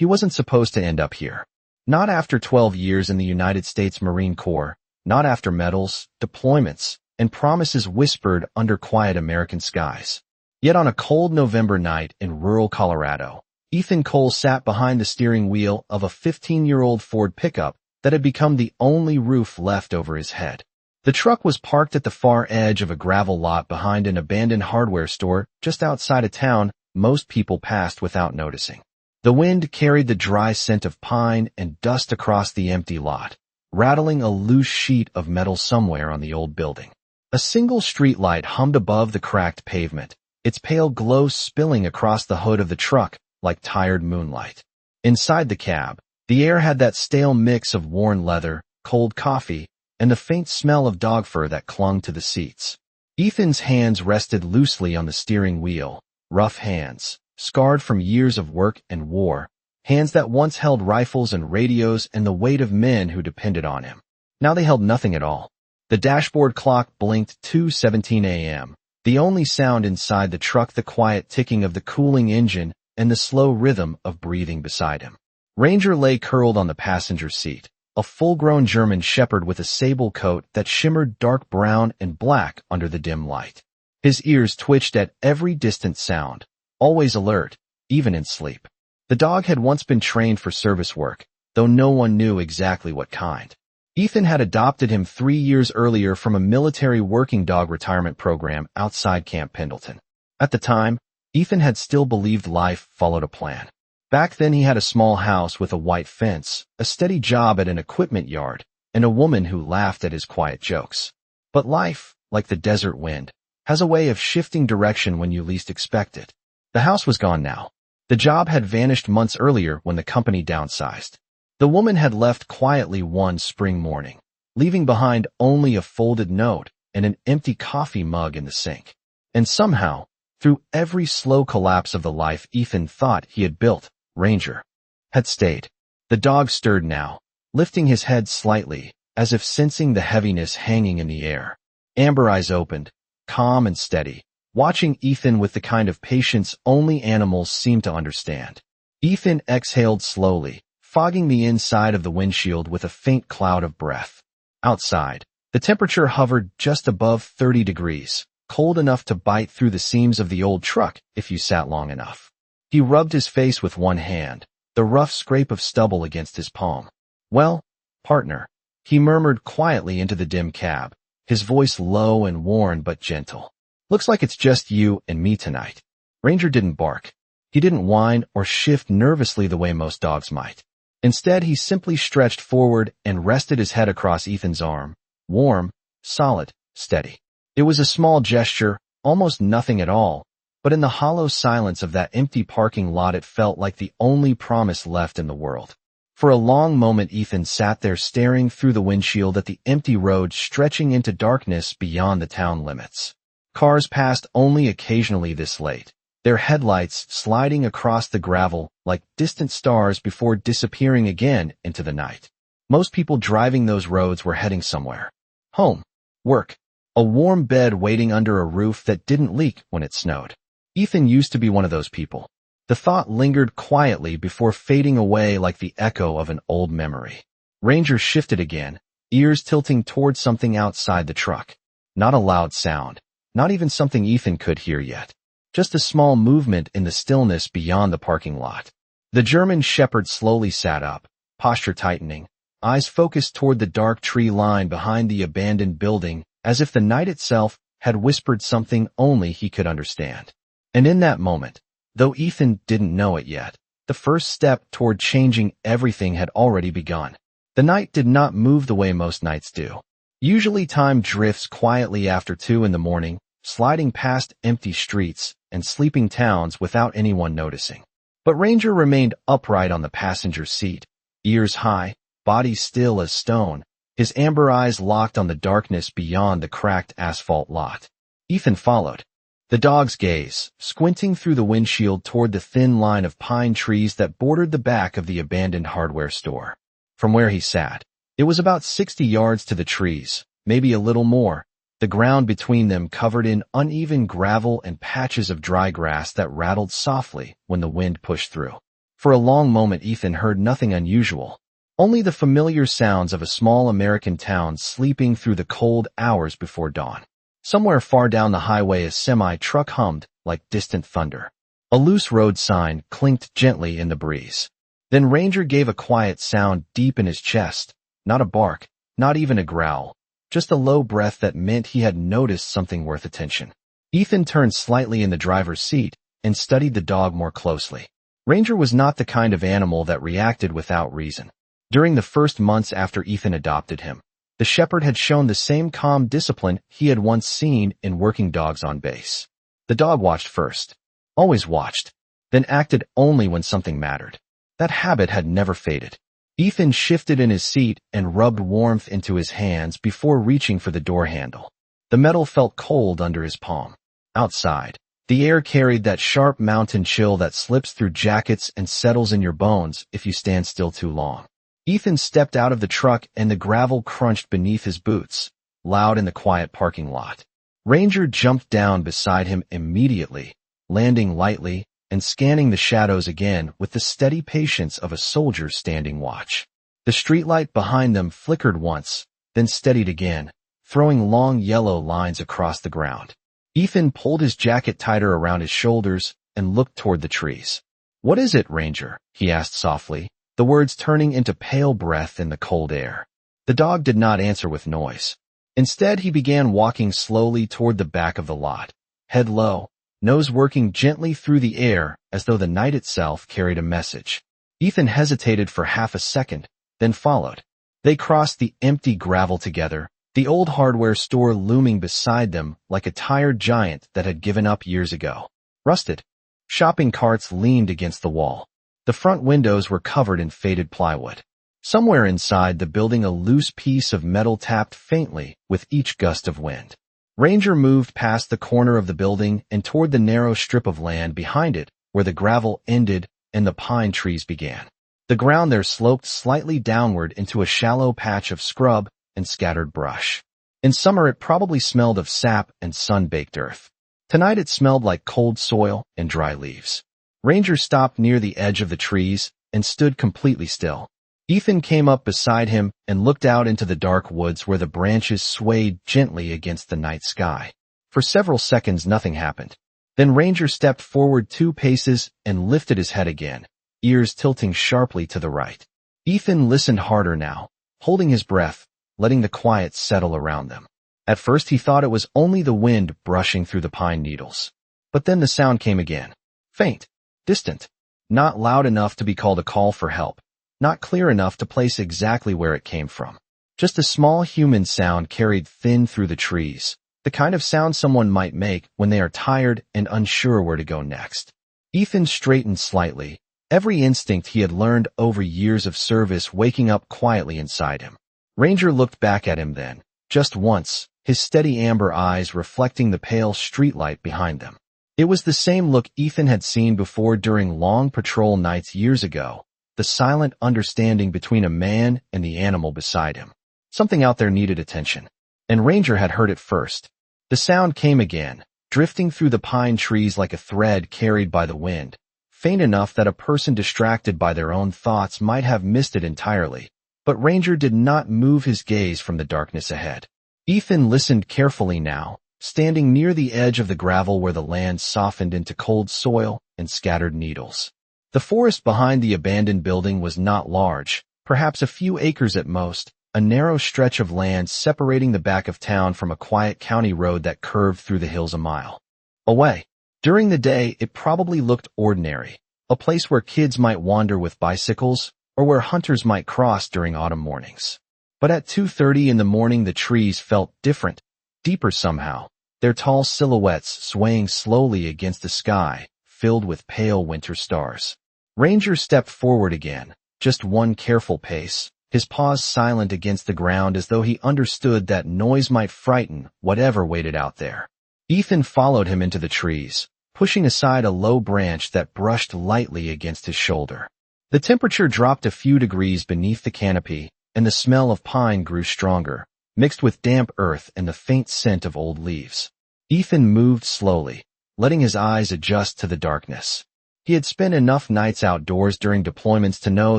He wasn't supposed to end up here. Not after 12 years in the United States Marine Corps, not after medals, deployments, and promises whispered under quiet American skies. Yet on a cold November night in rural Colorado, Ethan Cole sat behind the steering wheel of a 15-year-old Ford pickup that had become the only roof left over his head. The truck was parked at the far edge of a gravel lot behind an abandoned hardware store just outside a town most people passed without noticing. The wind carried the dry scent of pine and dust across the empty lot, rattling a loose sheet of metal somewhere on the old building. A single streetlight hummed above the cracked pavement, its pale glow spilling across the hood of the truck like tired moonlight. Inside the cab, the air had that stale mix of worn leather, cold coffee, and the faint smell of dog fur that clung to the seats. Ethan's hands rested loosely on the steering wheel, rough hands, scarred from years of work and war, hands that once held rifles and radios and the weight of men who depended on him. Now they held nothing at all. The dashboard clock blinked 2:17 a.m., the only sound inside the truck the quiet ticking of the cooling engine and the slow rhythm of breathing beside him. Ranger lay curled on the passenger seat, a full-grown German shepherd with a sable coat that shimmered dark brown and black under the dim light. His ears twitched at every distant sound, always alert, even in sleep. The dog had once been trained for service work, though no one knew exactly what kind. Ethan had adopted him 3 years earlier from a military working dog retirement program outside Camp Pendleton. At the time, Ethan had still believed life followed a plan. Back then he had a small house with a white fence, a steady job at an equipment yard, and a woman who laughed at his quiet jokes. But life, like the desert wind, has a way of shifting direction when you least expect it. The house was gone now. The job had vanished months earlier when the company downsized. The woman had left quietly one spring morning, leaving behind only a folded note and an empty coffee mug in the sink. And somehow, through every slow collapse of the life Ethan thought he had built, Ranger had stayed. The dog stirred now, lifting his head slightly, as if sensing the heaviness hanging in the air. Amber eyes opened, calm and steady, watching Ethan with the kind of patience only animals seem to understand. Ethan exhaled slowly, fogging the inside of the windshield with a faint cloud of breath. Outside, the temperature hovered just above 30 degrees, cold enough to bite through the seams of the old truck if you sat long enough. He rubbed his face with one hand, the rough scrape of stubble against his palm. "Well, partner," he murmured quietly into the dim cab, his voice low and worn but gentle. "Looks like it's just you and me tonight." Ranger didn't bark. He didn't whine or shift nervously the way most dogs might. Instead, he simply stretched forward and rested his head across Ethan's arm, warm, solid, steady. It was a small gesture, almost nothing at all, but in the hollow silence of that empty parking lot it felt like the only promise left in the world. For a long moment Ethan sat there staring through the windshield at the empty road stretching into darkness beyond the town limits. Cars passed only occasionally this late, their headlights sliding across the gravel like distant stars before disappearing again into the night. Most people driving those roads were heading somewhere. Home, work, a warm bed waiting under a roof that didn't leak when it snowed. Ethan used to be one of those people. The thought lingered quietly before fading away like the echo of an old memory. Ranger shifted again, ears tilting toward something outside the truck. Not a loud sound, not even something Ethan could hear yet. Just a small movement in the stillness beyond the parking lot. The German shepherd slowly sat up, posture tightening, eyes focused toward the dark tree line behind the abandoned building, as if the night itself had whispered something only he could understand. And in that moment, though Ethan didn't know it yet, the first step toward changing everything had already begun. The night did not move the way most nights do. Usually time drifts quietly after 2 in the morning, sliding past empty streets and sleeping towns without anyone noticing. But Ranger remained upright on the passenger seat, ears high, body still as stone, his amber eyes locked on the darkness beyond the cracked asphalt lot. Ethan followed. The dog's gaze, squinting through the windshield toward the thin line of pine trees that bordered the back of the abandoned hardware store. From where he sat, it was about 60 yards to the trees, maybe a little more, the ground between them covered in uneven gravel and patches of dry grass that rattled softly when the wind pushed through. For a long moment Ethan heard nothing unusual, only the familiar sounds of a small American town sleeping through the cold hours before dawn. Somewhere far down the highway a semi-truck hummed like distant thunder. A loose road sign clinked gently in the breeze. Then Ranger gave a quiet sound deep in his chest, not a bark, not even a growl, just a low breath that meant he had noticed something worth attention. Ethan turned slightly in the driver's seat and studied the dog more closely. Ranger was not the kind of animal that reacted without reason. During the first months after Ethan adopted him, the shepherd had shown the same calm discipline he had once seen in working dogs on base. The dog watched first, always watched, then acted only when something mattered. That habit had never faded. Ethan shifted in his seat and rubbed warmth into his hands before reaching for the door handle. The metal felt cold under his palm. Outside, the air carried that sharp mountain chill that slips through jackets and settles in your bones if you stand still too long. Ethan stepped out of the truck and the gravel crunched beneath his boots, loud in the quiet parking lot. Ranger jumped down beside him immediately, landing lightly and scanning the shadows again with the steady patience of a soldier standing watch. The streetlight behind them flickered once, then steadied again, throwing long yellow lines across the ground. Ethan pulled his jacket tighter around his shoulders and looked toward the trees. "What is it, Ranger?" he asked softly, the words turning into pale breath in the cold air. The dog did not answer with noise. Instead, he began walking slowly toward the back of the lot, head low, nose working gently through the air as though the night itself carried a message. Ethan hesitated for half a second, then followed. They crossed the empty gravel together, the old hardware store looming beside them like a tired giant that had given up years ago. Rusted shopping carts leaned against the wall. The front windows were covered in faded plywood. Somewhere inside the building a loose piece of metal tapped faintly with each gust of wind. Ranger moved past the corner of the building and toward the narrow strip of land behind it where the gravel ended and the pine trees began. The ground there sloped slightly downward into a shallow patch of scrub and scattered brush. In summer it probably smelled of sap and sun-baked earth. Tonight it smelled like cold soil and dry leaves. Ranger stopped near the edge of the trees and stood completely still. Ethan came up beside him and looked out into the dark woods where the branches swayed gently against the night sky. For several seconds nothing happened. Then Ranger stepped forward 2 paces and lifted his head again, ears tilting sharply to the right. Ethan listened harder now, holding his breath, letting the quiet settle around them. At first he thought it was only the wind brushing through the pine needles. But then the sound came again. Faint, distant, not loud enough to be called a call for help. Not clear enough to place exactly where it came from. Just a small human sound carried thin through the trees, the kind of sound someone might make when they are tired and unsure where to go next. Ethan straightened slightly, every instinct he had learned over years of service waking up quietly inside him. Ranger looked back at him then, just once, his steady amber eyes reflecting the pale streetlight behind them. It was the same look Ethan had seen before during long patrol nights years ago. The silent understanding between a man and the animal beside him. Something out there needed attention. And Ranger had heard it first. The sound came again, drifting through the pine trees like a thread carried by the wind, faint enough that a person distracted by their own thoughts might have missed it entirely. But Ranger did not move his gaze from the darkness ahead. Ethan listened carefully now, standing near the edge of the gravel where the land softened into cold soil and scattered needles. The forest behind the abandoned building was not large, perhaps a few acres at most, a narrow stretch of land separating the back of town from a quiet county road that curved through the hills a mile away. During the day, it probably looked ordinary, a place where kids might wander with bicycles or where hunters might cross during autumn mornings. But at 2:30 in the morning the trees felt different, deeper somehow, their tall silhouettes swaying slowly against the sky, filled with pale winter stars. Ranger stepped forward again, just one careful pace, his paws silent against the ground as though he understood that noise might frighten whatever waited out there. Ethan followed him into the trees, pushing aside a low branch that brushed lightly against his shoulder. The temperature dropped a few degrees beneath the canopy, and the smell of pine grew stronger, mixed with damp earth and the faint scent of old leaves. Ethan moved slowly, letting his eyes adjust to the darkness. He had spent enough nights outdoors during deployments to know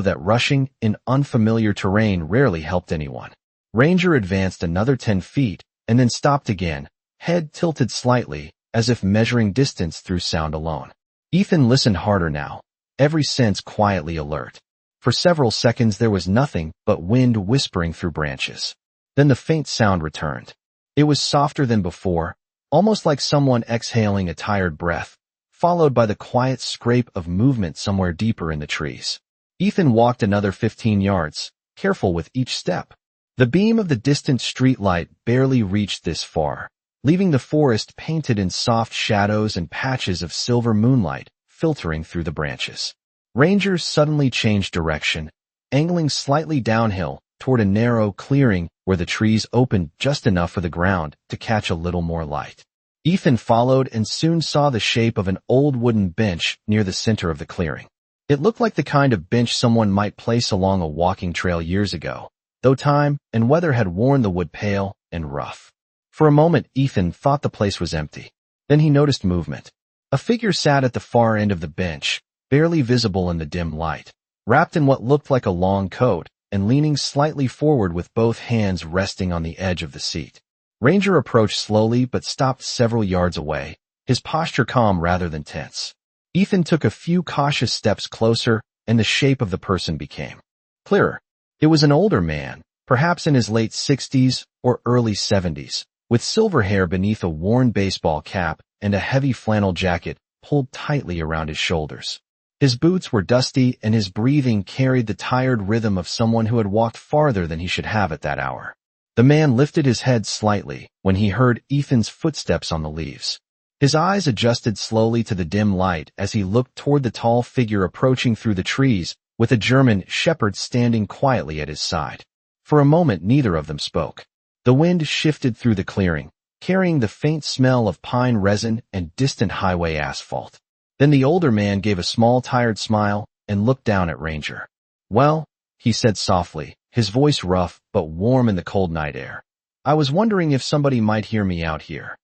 that rushing in unfamiliar terrain rarely helped anyone. Ranger advanced another 10 feet and then stopped again, head tilted slightly, as if measuring distance through sound alone. Ethan listened harder now, every sense quietly alert. For several seconds there was nothing but wind whispering through branches. Then the faint sound returned. It was softer than before, almost like someone exhaling a tired breath, followed by the quiet scrape of movement somewhere deeper in the trees. Ethan walked another 15 yards, careful with each step. The beam of the distant streetlight barely reached this far, leaving the forest painted in soft shadows and patches of silver moonlight filtering through the branches. Ranger suddenly changed direction, angling slightly downhill toward a narrow clearing where the trees opened just enough for the ground to catch a little more light. Ethan followed and soon saw the shape of an old wooden bench near the center of the clearing. It looked like the kind of bench someone might place along a walking trail years ago, though time and weather had worn the wood pale and rough. For a moment, Ethan thought the place was empty. Then he noticed movement. A figure sat at the far end of the bench, barely visible in the dim light, wrapped in what looked like a long coat and leaning slightly forward with both hands resting on the edge of the seat. Ranger approached slowly but stopped several yards away, his posture calm rather than tense. Ethan took a few cautious steps closer, and the shape of the person became clearer. It was an older man, perhaps in his late 60s or early 70s, with silver hair beneath a worn baseball cap and a heavy flannel jacket pulled tightly around his shoulders. His boots were dusty, and his breathing carried the tired rhythm of someone who had walked farther than he should have at that hour. The man lifted his head slightly when he heard Ethan's footsteps on the leaves. His eyes adjusted slowly to the dim light as he looked toward the tall figure approaching through the trees, with a German shepherd standing quietly at his side. For a moment neither of them spoke. The wind shifted through the clearing, carrying the faint smell of pine resin and distant highway asphalt. Then the older man gave a small tired smile and looked down at Ranger. "Well," he said softly, his voice rough but warm in the cold night air. "I was wondering if somebody might hear me out here."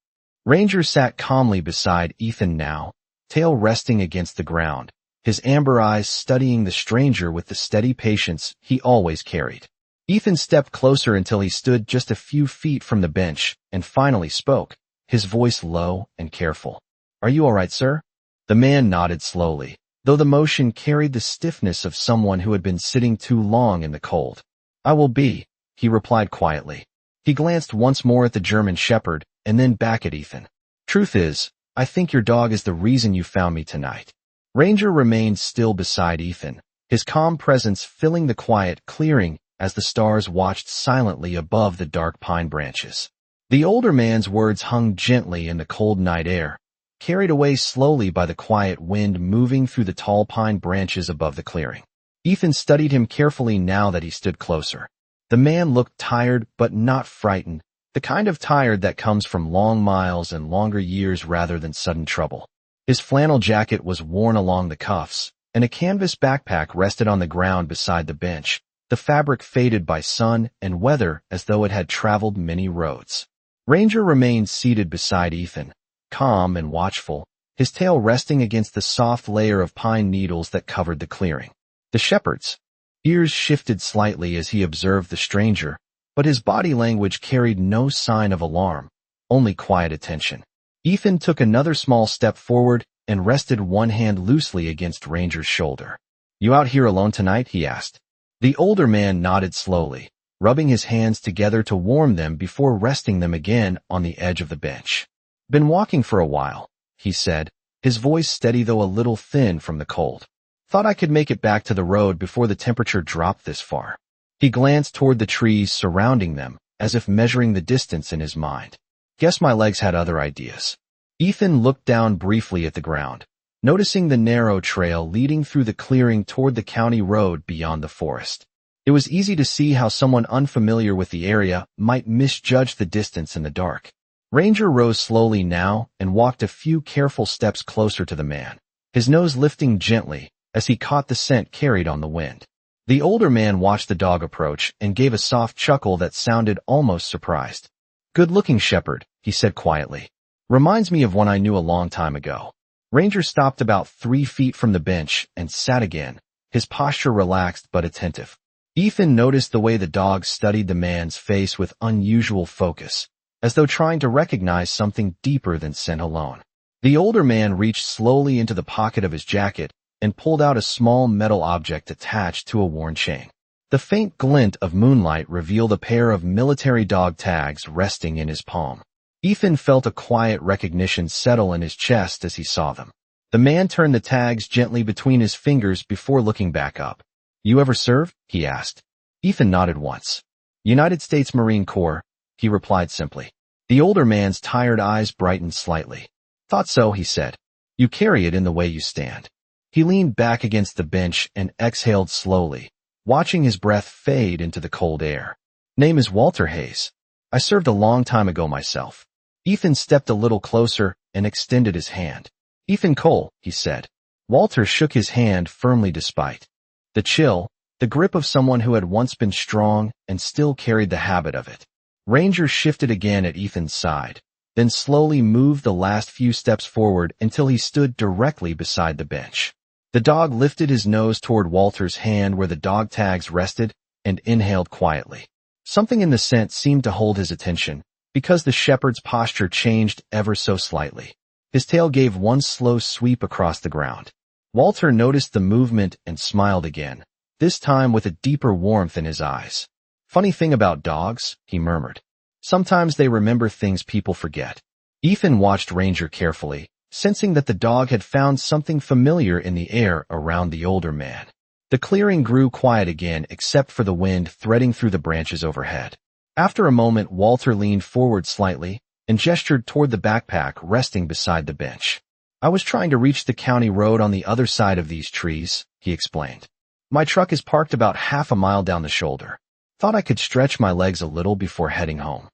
Ranger sat calmly beside Ethan now, tail resting against the ground, his amber eyes studying the stranger with the steady patience he always carried. Ethan stepped closer until he stood just a few feet from the bench and finally spoke, his voice low and careful. "Are you all right, sir?" The man nodded slowly, though the motion carried the stiffness of someone who had been sitting too long in the cold. "I will be," he replied quietly. He glanced once more at the German shepherd and then back at Ethan. "Truth is, I think your dog is the reason you found me tonight." Ranger remained still beside Ethan, his calm presence filling the quiet clearing as the stars watched silently above the dark pine branches. The older man's words hung gently in the cold night air, carried away slowly by the quiet wind moving through the tall pine branches above the clearing. Ethan studied him carefully now that he stood closer. The man looked tired but not frightened, the kind of tired that comes from long miles and longer years rather than sudden trouble. His flannel jacket was worn along the cuffs, and a canvas backpack rested on the ground beside the bench, the fabric faded by sun and weather as though it had traveled many roads. Ranger remained seated beside Ethan, calm and watchful, his tail resting against the soft layer of pine needles that covered the clearing. The shepherd's ears shifted slightly as he observed the stranger, but his body language carried no sign of alarm, only quiet attention. Ethan took another small step forward and rested one hand loosely against Ranger's shoulder. "You out here alone tonight?" he asked. The older man nodded slowly, rubbing his hands together to warm them before resting them again on the edge of the bench. "Been walking for a while," he said, his voice steady though a little thin from the cold. "Thought I could make it back to the road before the temperature dropped this far." He glanced toward the trees surrounding them, as if measuring the distance in his mind. "Guess my legs had other ideas." Ethan looked down briefly at the ground, noticing the narrow trail leading through the clearing toward the county road beyond the forest. It was easy to see how someone unfamiliar with the area might misjudge the distance in the dark. Ranger rose slowly now and walked a few careful steps closer to the man, his nose lifting gently as he caught the scent carried on the wind. The older man watched the dog approach and gave a soft chuckle that sounded almost surprised. "Good-looking shepherd," he said quietly. "Reminds me of one I knew a long time ago." Ranger stopped about 3 feet from the bench and sat again, his posture relaxed but attentive. Ethan noticed the way the dog studied the man's face with unusual focus, as though trying to recognize something deeper than scent alone. The older man reached slowly into the pocket of his jacket and pulled out a small metal object attached to a worn chain. The faint glint of moonlight revealed a pair of military dog tags resting in his palm. Ethan felt a quiet recognition settle in his chest as he saw them. The man turned the tags gently between his fingers before looking back up. "You ever serve?" he asked. Ethan nodded once. "United States Marine Corps," he replied simply. The older man's tired eyes brightened slightly. "Thought so," he said. "You carry it in the way you stand." He leaned back against the bench and exhaled slowly, watching his breath fade into the cold air. "Name is Walter Hayes. I served a long time ago myself." Ethan stepped a little closer and extended his hand. "Ethan Cole," he said. Walter shook his hand firmly despite the chill, the grip of someone who had once been strong and still carried the habit of it. Ranger shifted again at Ethan's side, then slowly moved the last few steps forward until he stood directly beside the bench. The dog lifted his nose toward Walter's hand where the dog tags rested and inhaled quietly. Something in the scent seemed to hold his attention, because the shepherd's posture changed ever so slightly. His tail gave one slow sweep across the ground. Walter noticed the movement and smiled again, this time with a deeper warmth in his eyes. "Funny thing about dogs," he murmured. "Sometimes they remember things people forget." Ethan watched Ranger carefully, sensing that the dog had found something familiar in the air around the older man. The clearing grew quiet again except for the wind threading through the branches overhead. After a moment, Walter leaned forward slightly and gestured toward the backpack resting beside the bench. "I was trying to reach the county road on the other side of these trees," he explained. "My truck is parked about half a mile down the shoulder. Thought I could stretch my legs a little before heading home."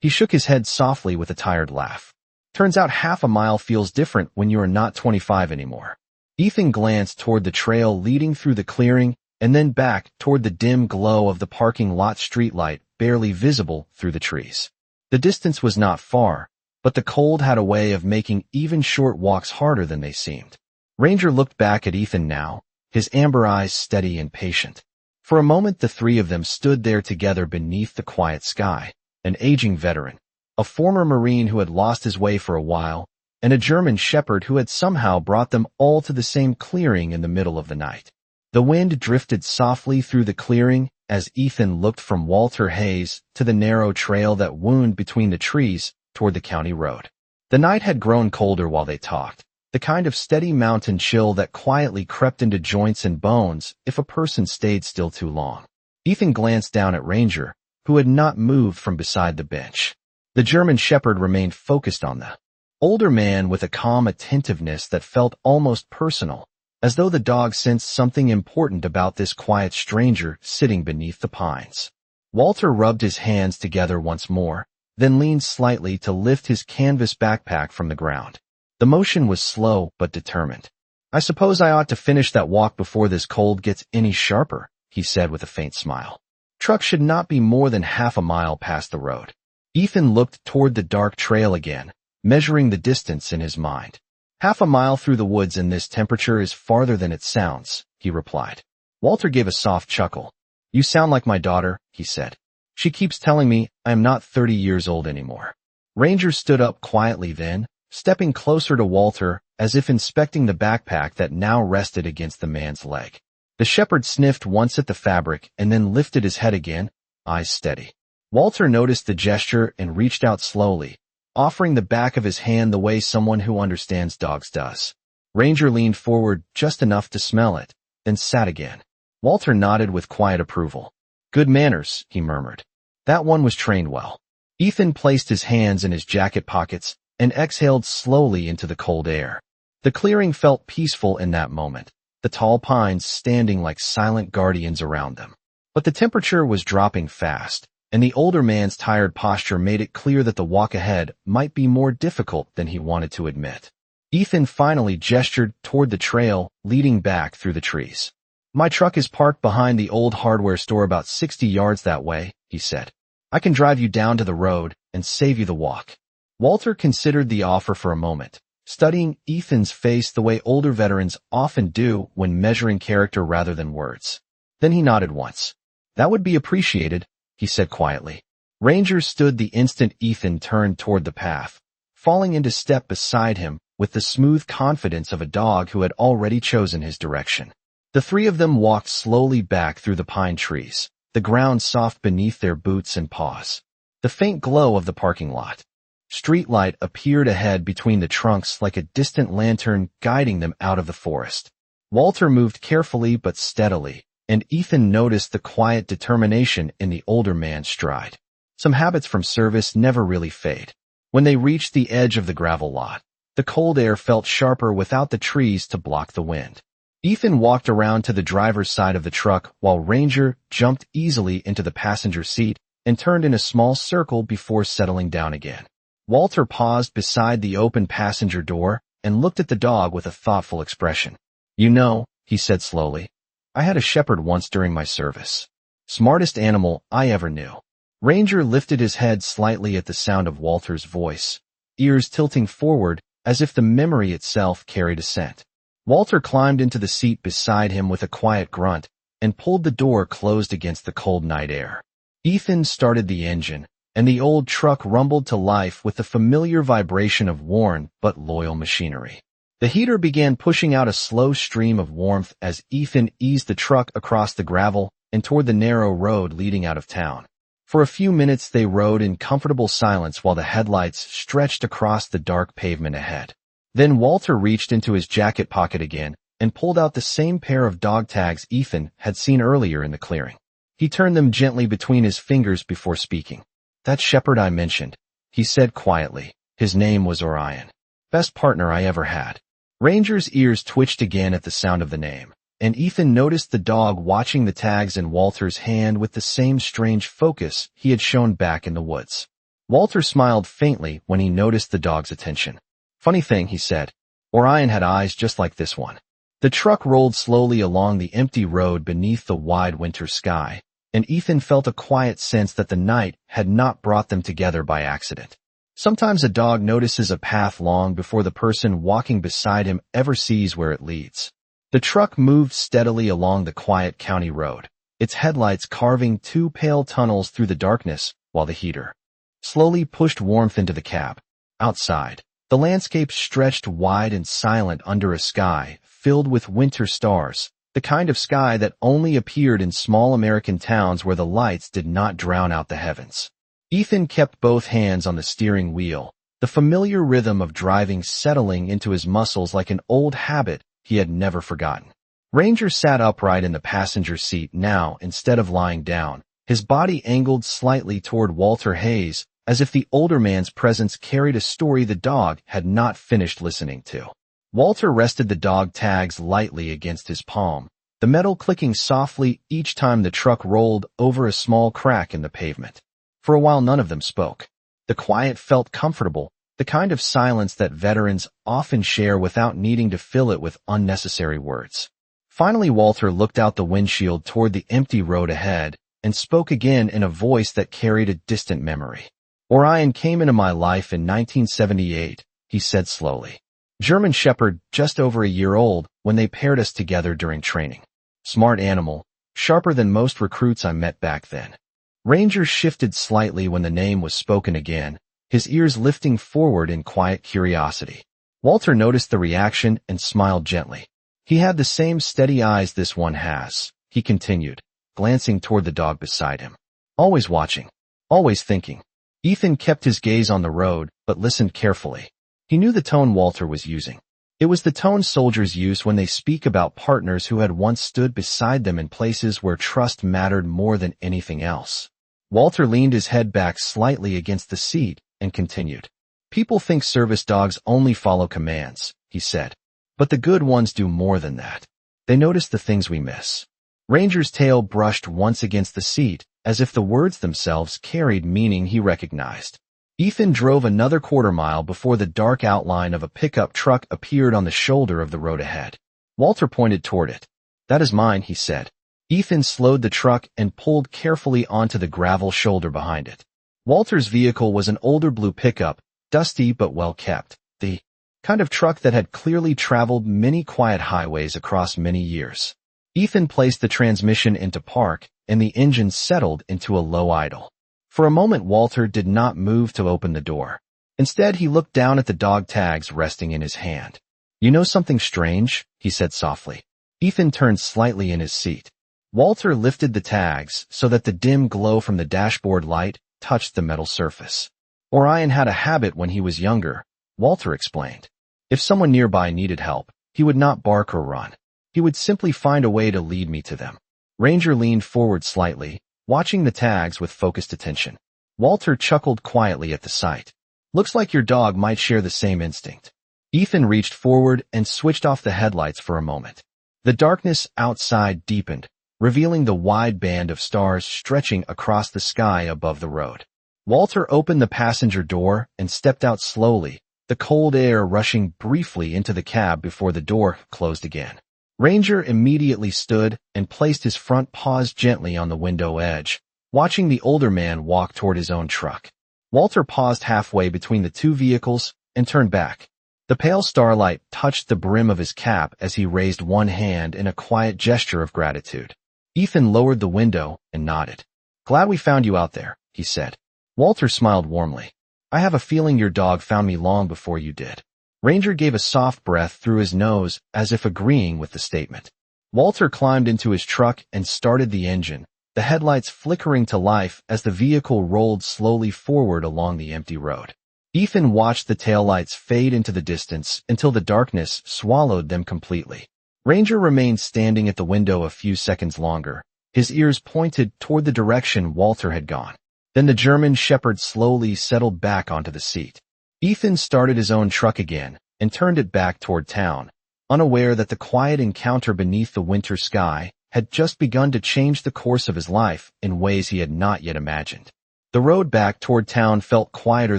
He shook his head softly with a tired laugh. "Turns out half a mile feels different when you are not 25 anymore." Ethan glanced toward the trail leading through the clearing and then back toward the dim glow of the parking lot streetlight barely visible through the trees. The distance was not far, but the cold had a way of making even short walks harder than they seemed. Ranger looked back at Ethan now, his amber eyes steady and patient. For a moment the three of them stood there together beneath the quiet sky, an aging veteran, a former Marine who had lost his way for a while, and a German shepherd who had somehow brought them all to the same clearing in the middle of the night. The wind drifted softly through the clearing as Ethan looked from Walter Hayes to the narrow trail that wound between the trees toward the county road. The night had grown colder while they talked, the kind of steady mountain chill that quietly crept into joints and bones if a person stayed still too long. Ethan glanced down at Ranger, who had not moved from beside the bench. The German shepherd remained focused on the older man with a calm attentiveness that felt almost personal, as though the dog sensed something important about this quiet stranger sitting beneath the pines. Walter rubbed his hands together once more, then leaned slightly to lift his canvas backpack from the ground. The motion was slow but determined. "I suppose I ought to finish that walk before this cold gets any sharper," he said with a faint smile. "Truck should not be more than half a mile past the road." Ethan looked toward the dark trail again, measuring the distance in his mind. "Half a mile through the woods in this temperature is farther than it sounds," he replied. Walter gave a soft chuckle. "You sound like my daughter," he said. "She keeps telling me I am not 30 years old anymore." Ranger stood up quietly then, stepping closer to Walter as if inspecting the backpack that now rested against the man's leg. The shepherd sniffed once at the fabric and then lifted his head again, eyes steady. Walter noticed the gesture and reached out slowly, offering the back of his hand the way someone who understands dogs does. Ranger leaned forward just enough to smell it, then sat again. Walter nodded with quiet approval. "Good manners," he murmured. "That one was trained well." Ethan placed his hands in his jacket pockets and exhaled slowly into the cold air. The clearing felt peaceful in that moment, the tall pines standing like silent guardians around them. But the temperature was dropping fast, and the older man's tired posture made it clear that the walk ahead might be more difficult than he wanted to admit. Ethan finally gestured toward the trail leading back through the trees. "My truck is parked behind the old hardware store about 60 yards that way," he said. "I can drive you down to the road and save you the walk." Walter considered the offer for a moment, studying Ethan's face the way older veterans often do when measuring character rather than words. Then he nodded once. "That would be appreciated," he said quietly. Ranger stood the instant Ethan turned toward the path, falling into step beside him with the smooth confidence of a dog who had already chosen his direction. The three of them walked slowly back through the pine trees, the ground soft beneath their boots and paws. The faint glow of the parking lot streetlight appeared ahead between the trunks like a distant lantern guiding them out of the forest. Walter moved carefully but steadily, and Ethan noticed the quiet determination in the older man's stride. Some habits from service never really fade. When they reached the edge of the gravel lot, the cold air felt sharper without the trees to block the wind. Ethan walked around to the driver's side of the truck while Ranger jumped easily into the passenger seat and turned in a small circle before settling down again. Walter paused beside the open passenger door and looked at the dog with a thoughtful expression. "You know," he said slowly, "I had a shepherd once during my service. Smartest animal I ever knew." Ranger lifted his head slightly at the sound of Walter's voice, ears tilting forward as if the memory itself carried a scent. Walter climbed into the seat beside him with a quiet grunt and pulled the door closed against the cold night air. Ethan started the engine, and the old truck rumbled to life with the familiar vibration of worn but loyal machinery. The heater began pushing out a slow stream of warmth as Ethan eased the truck across the gravel and toward the narrow road leading out of town. For a few minutes they rode in comfortable silence while the headlights stretched across the dark pavement ahead. Then Walter reached into his jacket pocket again and pulled out the same pair of dog tags Ethan had seen earlier in the clearing. He turned them gently between his fingers before speaking. "That shepherd I mentioned," he said quietly. "His name was Orion. Best partner I ever had." Ranger's ears twitched again at the sound of the name, and Ethan noticed the dog watching the tags in Walter's hand with the same strange focus he had shown back in the woods. Walter smiled faintly when he noticed the dog's attention. "Funny thing," he said. "Orion had eyes just like this one." The truck rolled slowly along the empty road beneath the wide winter sky, and Ethan felt a quiet sense that the night had not brought them together by accident. Sometimes a dog notices a path long before the person walking beside him ever sees where it leads. The truck moved steadily along the quiet county road, its headlights carving two pale tunnels through the darkness while the heater slowly pushed warmth into the cab. Outside, the landscape stretched wide and silent under a sky filled with winter stars, the kind of sky that only appeared in small American towns where the lights did not drown out the heavens. Ethan kept both hands on the steering wheel, the familiar rhythm of driving settling into his muscles like an old habit he had never forgotten. Ranger sat upright in the passenger seat now instead of lying down, his body angled slightly toward Walter Hayes, as if the older man's presence carried a story the dog had not finished listening to. Walter rested the dog tags lightly against his palm, the metal clicking softly each time the truck rolled over a small crack in the pavement. For a while none of them spoke. The quiet felt comfortable, the kind of silence that veterans often share without needing to fill it with unnecessary words. Finally Walter looked out the windshield toward the empty road ahead and spoke again in a voice that carried a distant memory. "Orion came into my life in 1978, he said slowly. German Shepherd, just over a year old when they paired us together during training. Smart animal, sharper than most recruits I met back then." Ranger shifted slightly when the name was spoken again, his ears lifting forward in quiet curiosity. Walter noticed the reaction and smiled gently. "He had the same steady eyes this one has," he continued, glancing toward the dog beside him. "Always watching, always thinking." Ethan kept his gaze on the road, but listened carefully. He knew the tone Walter was using. It was the tone soldiers use when they speak about partners who had once stood beside them in places where trust mattered more than anything else. Walter leaned his head back slightly against the seat and continued. "People think service dogs only follow commands," he said. "But the good ones do more than that. They notice the things we miss." Ranger's tail brushed once against the seat, as if the words themselves carried meaning he recognized. Ethan drove another quarter-mile before the dark outline of a pickup truck appeared on the shoulder of the road ahead. Walter pointed toward it. "That is mine," he said. Ethan slowed the truck and pulled carefully onto the gravel shoulder behind it. Walter's vehicle was an older blue pickup, dusty but well kept, the kind of truck that had clearly traveled many quiet highways across many years. Ethan placed the transmission into park, and the engine settled into a low idle. For a moment, Walter did not move to open the door. Instead, he looked down at the dog tags resting in his hand. "You know something strange?" he said softly. Ethan turned slightly in his seat. Walter lifted the tags so that the dim glow from the dashboard light touched the metal surface. "Orion had a habit when he was younger," Walter explained. "If someone nearby needed help, he would not bark or run. He would simply find a way to lead me to them." Ranger leaned forward slightly, watching the tags with focused attention. Walter chuckled quietly at the sight. "Looks like your dog might share the same instinct." Ethan reached forward and switched off the headlights for a moment. The darkness outside deepened, revealing the wide band of stars stretching across the sky above the road. Walter opened the passenger door and stepped out slowly, the cold air rushing briefly into the cab before the door closed again. Ranger immediately stood and placed his front paws gently on the window edge, watching the older man walk toward his own truck. Walter paused halfway between the two vehicles and turned back. The pale starlight touched the brim of his cap as he raised one hand in a quiet gesture of gratitude. Ethan lowered the window and nodded. "Glad we found you out there," he said. Walter smiled warmly. "I have a feeling your dog found me long before you did." Ranger gave a soft breath through his nose as if agreeing with the statement. Walter climbed into his truck and started the engine, the headlights flickering to life as the vehicle rolled slowly forward along the empty road. Ethan watched the taillights fade into the distance until the darkness swallowed them completely. Ranger remained standing at the window a few seconds longer, his ears pointed toward the direction Walter had gone. Then the German Shepherd slowly settled back onto the seat. Ethan started his own truck again and turned it back toward town, unaware that the quiet encounter beneath the winter sky had just begun to change the course of his life in ways he had not yet imagined. The road back toward town felt quieter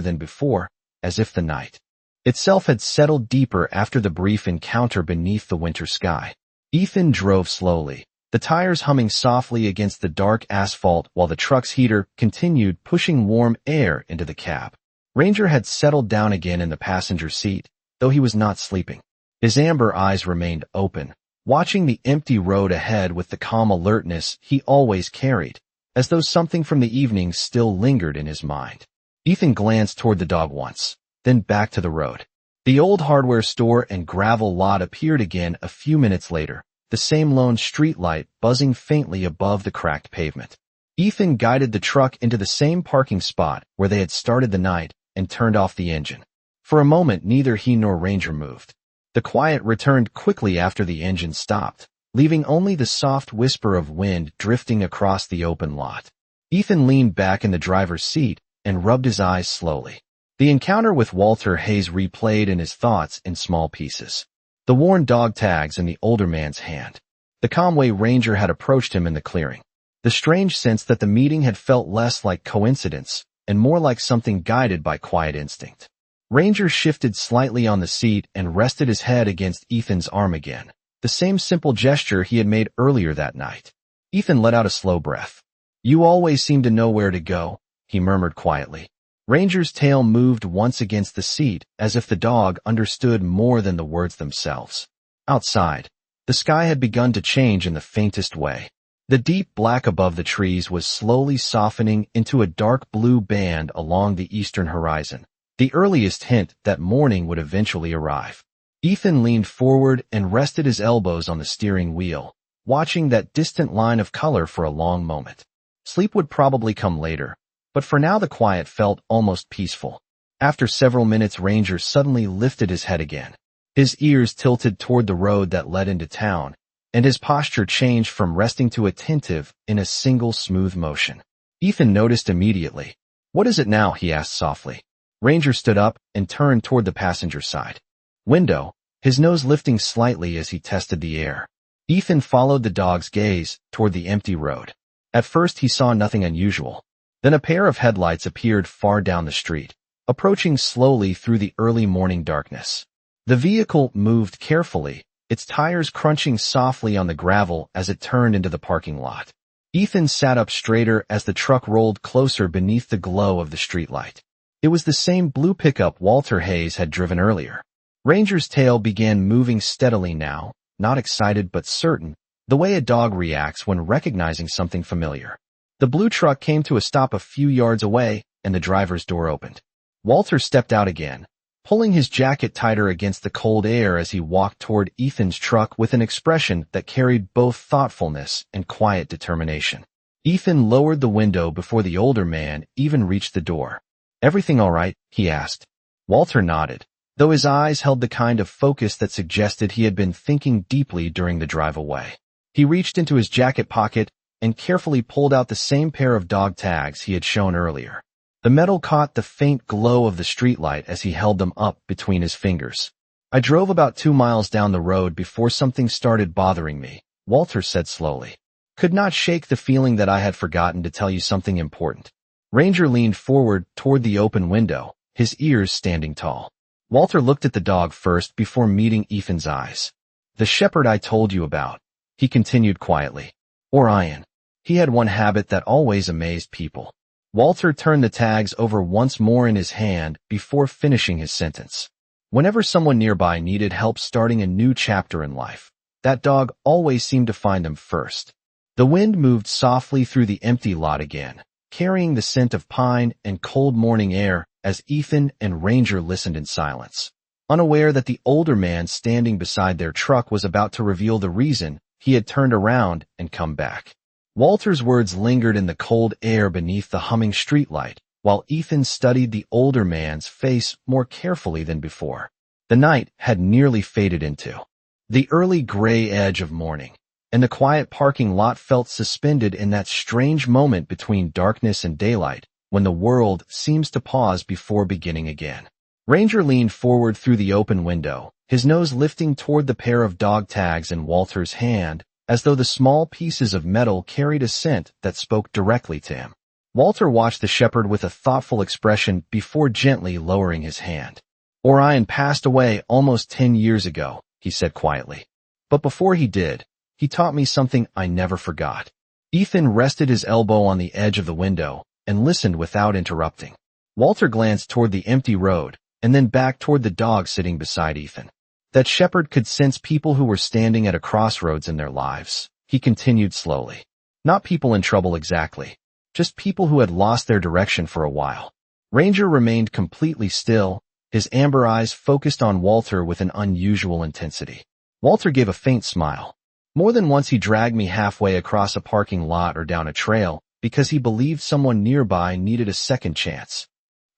than before, as if the night itself had settled deeper after the brief encounter beneath the winter sky. Ethan drove slowly, the tires humming softly against the dark asphalt while the truck's heater continued pushing warm air into the cab. Ranger had settled down again in the passenger seat, though he was not sleeping. His amber eyes remained open, watching the empty road ahead with the calm alertness he always carried, as though something from the evening still lingered in his mind. Ethan glanced toward the dog once, then back to the road. The old hardware store and gravel lot appeared again a few minutes later, the same lone streetlight buzzing faintly above the cracked pavement. Ethan guided the truck into the same parking spot where they had started the night and turned off the engine. For a moment, neither he nor Ranger moved. The quiet returned quickly after the engine stopped, leaving only the soft whisper of wind drifting across the open lot. Ethan leaned back in the driver's seat and rubbed his eyes slowly. The encounter with Walter Hayes replayed in his thoughts in small pieces. The worn dog tags in the older man's hand. The calm way Ranger had approached him in the clearing. The strange sense that the meeting had felt less like coincidence and more like something guided by quiet instinct. Ranger shifted slightly on the seat and rested his head against Ethan's arm again, the same simple gesture he had made earlier that night. Ethan let out a slow breath. "You always seem to know where to go," he murmured quietly. Ranger's tail moved once against the seat as if the dog understood more than the words themselves. Outside, the sky had begun to change in the faintest way. The deep black above the trees was slowly softening into a dark blue band along the eastern horizon, the earliest hint that morning would eventually arrive. Ethan leaned forward and rested his elbows on the steering wheel, watching that distant line of color for a long moment. Sleep would probably come later, but for now the quiet felt almost peaceful. After several minutes, Ranger suddenly lifted his head again. His ears tilted toward the road that led into town, and his posture changed from resting to attentive in a single smooth motion. Ethan noticed immediately. "What is it now?" he asked softly. Ranger stood up and turned toward the passenger side window, his nose lifting slightly as he tested the air. Ethan followed the dog's gaze toward the empty road. At first he saw nothing unusual. Then a pair of headlights appeared far down the street, approaching slowly through the early morning darkness. The vehicle moved carefully, its tires crunching softly on the gravel as it turned into the parking lot. Ethan sat up straighter as the truck rolled closer beneath the glow of the streetlight. It was the same blue pickup Walter Hayes had driven earlier. Ranger's tail began moving steadily now, not excited but certain, the way a dog reacts when recognizing something familiar. The blue truck came to a stop a few yards away, and the driver's door opened. Walter stepped out again, pulling his jacket tighter against the cold air as he walked toward Ethan's truck with an expression that carried both thoughtfulness and quiet determination. Ethan lowered the window before the older man even reached the door. "Everything all right?" he asked. Walter nodded, though his eyes held the kind of focus that suggested he had been thinking deeply during the drive away. He reached into his jacket pocket and carefully pulled out the same pair of dog tags he had shown earlier. The metal caught the faint glow of the streetlight as he held them up between his fingers. "I drove about 2 miles down the road before something started bothering me," Walter said slowly. "Could not shake the feeling that I had forgotten to tell you something important." Ranger leaned forward toward the open window, his ears standing tall. Walter looked at the dog first before meeting Ethan's eyes. "The shepherd I told you about," he continued quietly. "Orion. He had one habit that always amazed people." Walter turned the tags over once more in his hand before finishing his sentence. "Whenever someone nearby needed help starting a new chapter in life, that dog always seemed to find them first." The wind moved softly through the empty lot again, carrying the scent of pine and cold morning air as Ethan and Ranger listened in silence, unaware that the older man standing beside their truck was about to reveal the reason he had turned around and come back. Walter's words lingered in the cold air beneath the humming streetlight, while Ethan studied the older man's face more carefully than before. The night had nearly faded into the early gray edge of morning, and the quiet parking lot felt suspended in that strange moment between darkness and daylight, when the world seems to pause before beginning again. Ranger leaned forward through the open window, his nose lifting toward the pair of dog tags in Walter's hand, as though the small pieces of metal carried a scent that spoke directly to him. Walter watched the shepherd with a thoughtful expression before gently lowering his hand. "Orion passed away almost 10 years ago," he said quietly. "But before he did, he taught me something I never forgot." Ethan rested his elbow on the edge of the window and listened without interrupting. Walter glanced toward the empty road and then back toward the dog sitting beside Ethan. That shepherd could sense people who were standing at a crossroads in their lives, he continued slowly. Not people in trouble exactly, just people who had lost their direction for a while. Ranger remained completely still, his amber eyes focused on Walter with an unusual intensity. Walter gave a faint smile. "More than once he dragged me halfway across a parking lot or down a trail because he believed someone nearby needed a second chance."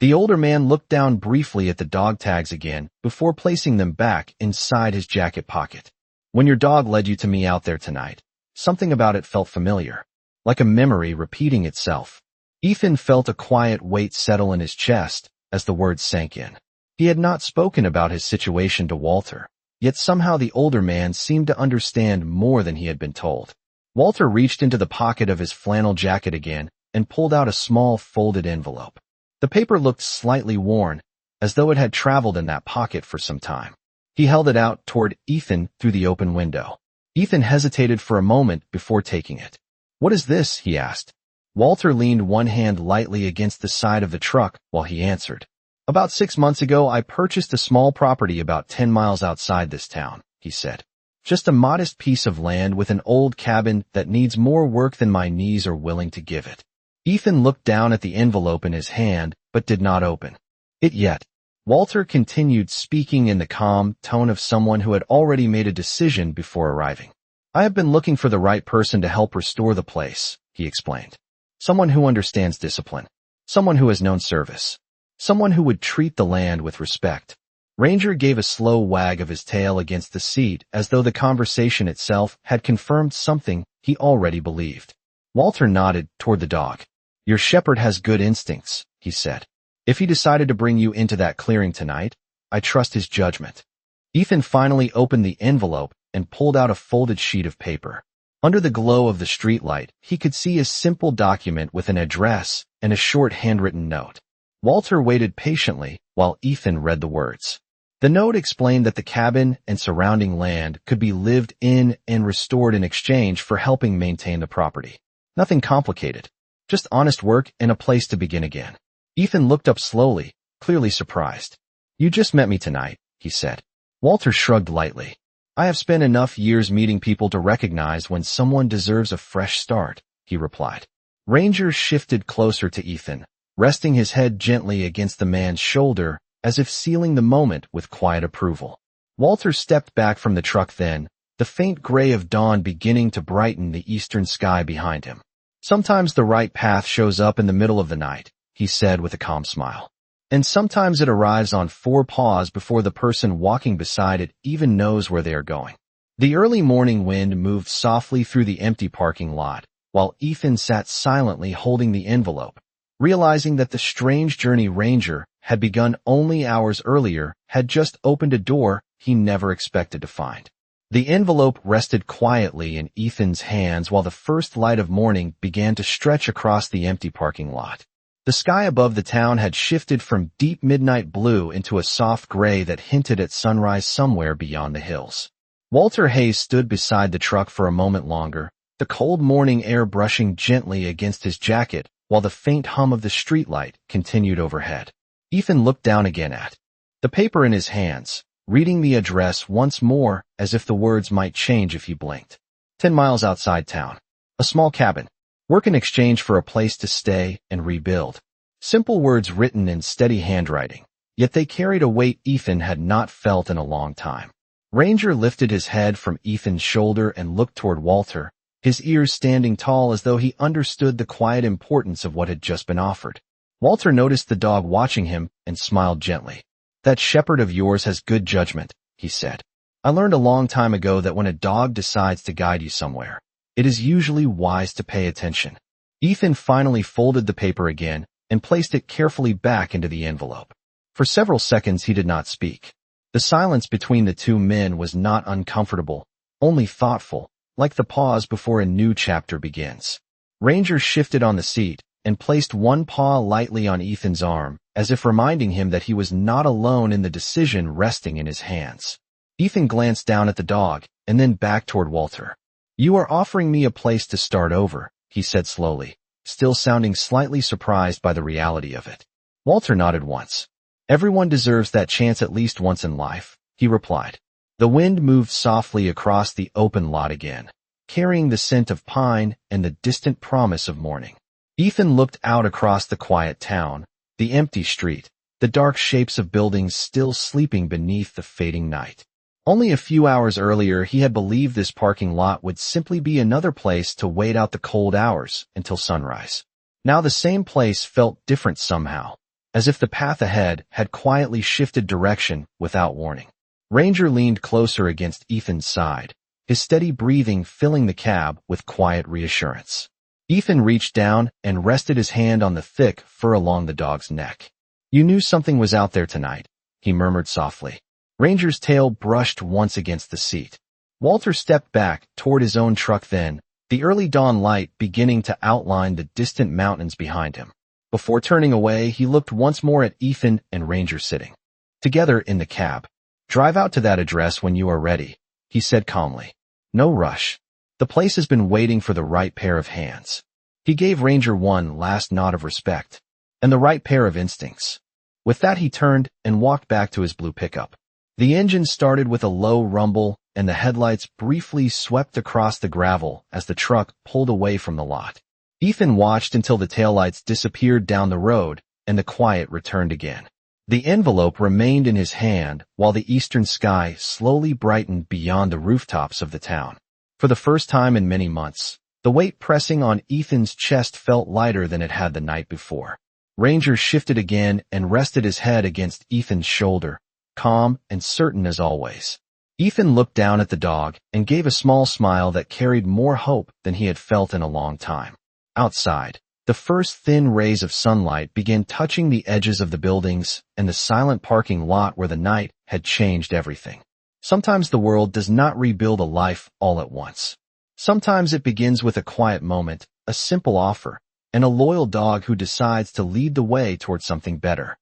The older man looked down briefly at the dog tags again before placing them back inside his jacket pocket. "When your dog led you to me out there tonight, something about it felt familiar, like a memory repeating itself." Ethan felt a quiet weight settle in his chest as the words sank in. He had not spoken about his situation to Walter, yet somehow the older man seemed to understand more than he had been told. Walter reached into the pocket of his flannel jacket again and pulled out a small folded envelope. The paper looked slightly worn, as though it had traveled in that pocket for some time. He held it out toward Ethan through the open window. Ethan hesitated for a moment before taking it. "What is this?" he asked. Walter leaned one hand lightly against the side of the truck while he answered. "About 6 months ago, I purchased a small property about 10 miles outside this town," he said. "Just a modest piece of land with an old cabin that needs more work than my knees are willing to give it." Ethan looked down at the envelope in his hand, but did not open it yet. Walter continued, speaking in the calm tone of someone who had already made a decision before arriving. "I have been looking for the right person to help restore the place," he explained. "Someone who understands discipline, someone who has known service, someone who would treat the land with respect." Ranger gave a slow wag of his tail against the seat as though the conversation itself had confirmed something he already believed. Walter nodded toward the dog. "Your shepherd has good instincts," he said. "If he decided to bring you into that clearing tonight, I trust his judgment." Ethan finally opened the envelope and pulled out a folded sheet of paper. Under the glow of the streetlight, he could see a simple document with an address and a short handwritten note. Walter waited patiently while Ethan read the words. The note explained that the cabin and surrounding land could be lived in and restored in exchange for helping maintain the property. Nothing complicated, just honest work and a place to begin again. Ethan looked up slowly, clearly surprised. "You just met me tonight," he said. Walter shrugged lightly. I have spent enough years meeting people to recognize when someone deserves a fresh start, he replied. Ranger shifted closer to Ethan, resting his head gently against the man's shoulder, as if sealing the moment with quiet approval. Walter stepped back from the truck then, the faint gray of dawn beginning to brighten the eastern sky behind him. Sometimes the right path shows up in the middle of the night, he said with a calm smile. And sometimes it arrives on four paws before the person walking beside it even knows where they are going. The early morning wind moved softly through the empty parking lot, while Ethan sat silently holding the envelope, realizing that the strange journey Ranger had begun only hours earlier had just opened a door he never expected to find. The envelope rested quietly in Ethan's hands while the first light of morning began to stretch across the empty parking lot. The sky above the town had shifted from deep midnight blue into a soft gray that hinted at sunrise somewhere beyond the hills. Walter Hayes stood beside the truck for a moment longer, the cold morning air brushing gently against his jacket while the faint hum of the streetlight continued overhead. Ethan looked down again at the paper in his hands, reading the address once more as if the words might change if he blinked. 10 miles outside town. A small cabin. Work in exchange for a place to stay and rebuild. Simple words written in steady handwriting, yet they carried a weight Ethan had not felt in a long time. Ranger lifted his head from Ethan's shoulder and looked toward Walter, his ears standing tall as though he understood the quiet importance of what had just been offered. Walter noticed the dog watching him and smiled gently. That shepherd of yours has good judgment, he said. I learned a long time ago that when a dog decides to guide you somewhere, it is usually wise to pay attention. Ethan finally folded the paper again and placed it carefully back into the envelope. For several seconds he did not speak. The silence between the two men was not uncomfortable, only thoughtful, like the pause before a new chapter begins. Ranger shifted on the seat and placed one paw lightly on Ethan's arm, as if reminding him that he was not alone in the decision resting in his hands. Ethan glanced down at the dog and then back toward Walter. You are offering me a place to start over, he said slowly, still sounding slightly surprised by the reality of it. Walter nodded once. Everyone deserves that chance at least once in life, he replied. The wind moved softly across the open lot again, carrying the scent of pine and the distant promise of morning. Ethan looked out across the quiet town, the empty street, the dark shapes of buildings still sleeping beneath the fading night. Only a few hours earlier he had believed this parking lot would simply be another place to wait out the cold hours until sunrise. Now the same place felt different somehow, as if the path ahead had quietly shifted direction without warning. Ranger leaned closer against Ethan's side, his steady breathing filling the cab with quiet reassurance. Ethan reached down and rested his hand on the thick fur along the dog's neck. You knew something was out there tonight, he murmured softly. Ranger's tail brushed once against the seat. Walter stepped back toward his own truck then, the early dawn light beginning to outline the distant mountains behind him. Before turning away, he looked once more at Ethan and Ranger sitting together in the cab. Drive out to that address when you are ready, he said calmly. No rush. The place has been waiting for the right pair of hands. He gave Ranger one last nod of respect, and the right pair of instincts. With that he turned and walked back to his blue pickup. The engine started with a low rumble, and the headlights briefly swept across the gravel as the truck pulled away from the lot. Ethan watched until the taillights disappeared down the road, and the quiet returned again. The envelope remained in his hand while the eastern sky slowly brightened beyond the rooftops of the town. For the first time in many months, the weight pressing on Ethan's chest felt lighter than it had the night before. Ranger shifted again and rested his head against Ethan's shoulder, calm and certain as always. Ethan looked down at the dog and gave a small smile that carried more hope than he had felt in a long time. Outside, the first thin rays of sunlight began touching the edges of the buildings and the silent parking lot where the night had changed everything. Sometimes the world does not rebuild a life all at once. Sometimes it begins with a quiet moment, a simple offer, and a loyal dog who decides to lead the way toward something better.